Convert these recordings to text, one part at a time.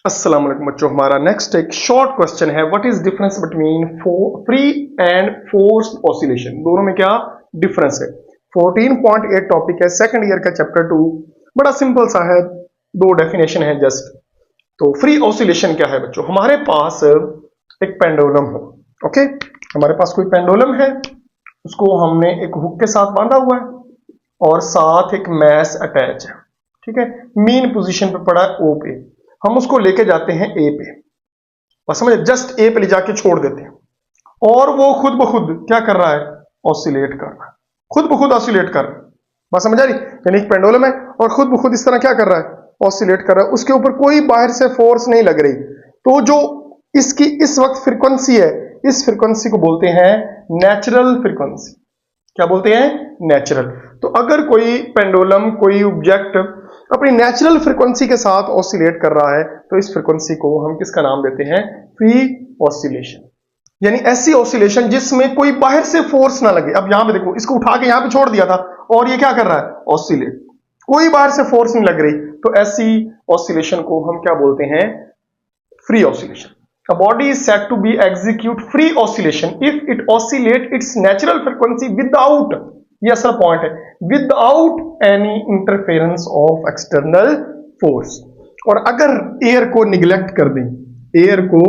अस्सलाम वालेकुम बच्चों, हमारा नेक्स्ट एक शॉर्ट क्वेश्चन है। What is difference between free and forced oscillation? दोनों में क्या डिफरेंस है? 14.8 टॉपिक है, सेकंड ईयर का चैप्टर 2। बड़ा सिंपल सा है, दो डेफिनेशन है जस्ट। तो फ्री ऑसिलेशन क्या है बच्चों? हमारे पास एक पेंडुलम हो, ओके, हमारे पास कोई पेंडुलम है, उसको हमने एक हुक के साथ बांधा हुआ है और साथ एक मैस अटैच है, ठीक है। मीन पोजीशन पे पड़ा है ओ पे, हम उसको लेके जाते हैं ए पे, बस समझे, जस्ट ए पे ले जाके छोड़ देते हैं और वो खुद ब खुद क्या कर रहा है? ऑसिलेट कर रहा है, खुद ब खुद ऑसिलेट कर रहा है। बस समझ आ रही? यानी एक पेंडुलम है और खुद ब खुद इस तरह क्या कर रहा है? ऑसिलेट कर रहा है, उसके ऊपर कोई बाहर से फोर्स नहीं लग रही। तो जो इसकी इस वक्त फ्रीक्वेंसी है, इस फ्रीक्वेंसी को बोलते हैं नेचुरल फ्रीक्वेंसी। क्या बोलते हैं? नेचुरल। तो अगर कोई पेंडुलम, कोई ऑब्जेक्ट अपनी नेचुरल फ्रीक्वेंसी के साथ ऑसिलेट कर रहा है तो इस फ्रीक्वेंसी को हम किसका नाम देते हैं? Free oscillation. यानी ऐसी ऑसिलेशन जिसमें कोई बाहर से फोर्स ना लगे। अब यहां पे देखो, इसको उठा के यहां पे छोड़ दिया था और ये क्या कर रहा है? ऑसिलेट, कोई बाहर से फोर्स नहीं लग रही, तो ऐसी ऑसिलेशन को हम क्या बोलते हैं? Free oscillation. A body is said to be execute free oscillation if it oscillate its natural frequency without, ये असल पॉइंट है, without any interference of external force। और अगर एयर को निगलेक्ट कर दें, एयर को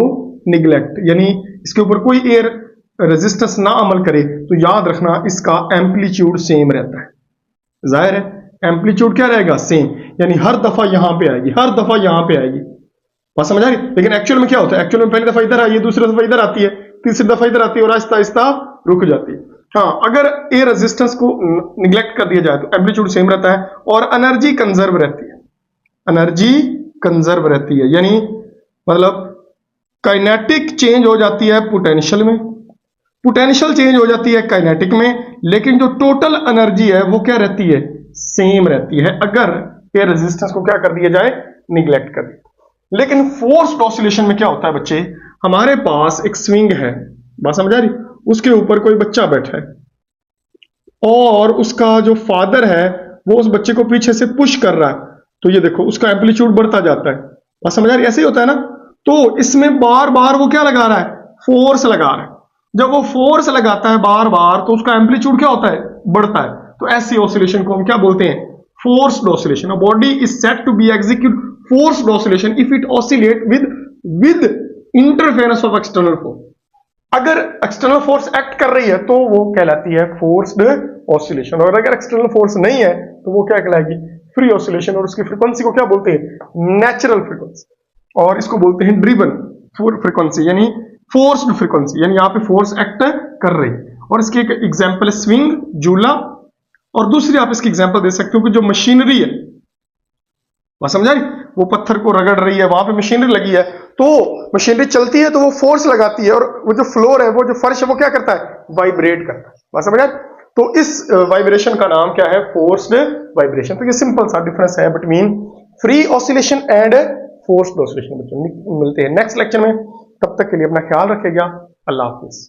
निगलेक्ट यानी इसके ऊपर कोई एयर रेजिस्टेंस ना अमल करे, तो याद रखना इसका एम्पलीट्यूड सेम रहता है। जाहिर है एम्पलीट्यूड क्या रहेगा? सेम, यानी हर दफा यहां पे आएगी, हर दफा यहां पे आएगी। बात समझ आ रही? लेकिन एक्चुअल में क्या होता है? एक्चुअल में पहली दफा इधर आई है, दूसरी दफा इधर आती है, तीसरी दफा इधर आती है और आहिस्ता आहिस्ता रुक जाती है। हाँ, अगर ए रेजिस्टेंस को निगलेक्ट कर दिया जाए तो एम्पलीट्यूड सेम रहता है और एनर्जी कंजर्व रहती है। एनर्जी कंजर्व रहती है, यानी मतलब काइनेटिक चेंज हो जाती है पोटेंशियल में, पोटेंशियल चेंज हो जाती है काइनेटिक में, लेकिन जो टोटल एनर्जी है वो क्या रहती है? सेम रहती है, अगर ए रेजिस्टेंस को क्या कर दिया जाए? निगलेक्ट कर दिया। लेकिन फोर्स्ड ऑसिलेशन में क्या होता है बच्चे? हमारे पास एक स्विंग है, बात समझ आ रही? उसके ऊपर कोई बच्चा बैठा है और उसका जो फादर है वो उस बच्चे को पीछे से पुश कर रहा है, तो ये देखो उसका एम्पलीट्यूड बढ़ता जाता है। बात समझ आ रही? ऐसे ही होता है ना। तो इसमें बार बार वो क्या लगा रहा है? फोर्स लगा रहा है। जब वो फोर्स लगाता है बार बार तो उसका एम्पलीट्यूड क्या होता है? बढ़ता है। तो ऐसी ऑसिलेशन को हम क्या बोलते हैं? Forced oscillation. A body is said to be execute forced oscillation if it oscillate with interference of external force। अगर एक्सटर्नल फोर्स एक्ट कर रही है तो वो कहलाती है फोर्स्ड ऑसिलेशन, और अगर एक्सटर्नल फोर्स नहीं है तो वो क्या कहलाएगी? Free oscillation. और उसकी फ्रीक्वेंसी को क्या बोलते हैं? Natural frequency. और इसको बोलते हैं ड्रिवन फ्रीक्वेंसी, यानी फोर्स्ड फ्रीक्वेंसी, यानी यहाँ पे फोर्स एक्ट कर रही है। और इसकी एक एग्जाम्पल है स्विंग, जूला, और दूसरी आप इसकी एग्जाम्पल दे सकते हो कि जो मशीनरी है, बात समझ आ रही? वो पत्थर को रगड़ रही है, वहां पे मशीनरी लगी है, तो मशीनरी चलती है तो वो फोर्स लगाती है और वो जो फ्लोर है, वो जो फर्श है, वो क्या करता है? वाइब्रेट करता है। बात समझ आ रही? तो इस वाइब्रेशन का नाम क्या है? Forced vibration. तो ये सिंपल सा डिफरेंस है between free oscillation and forced oscillation. मिलते हैं नेक्स्ट लेक्चर में, तब तक के लिए अपना ख्याल रखिएगा। अल्लाह हाफिज।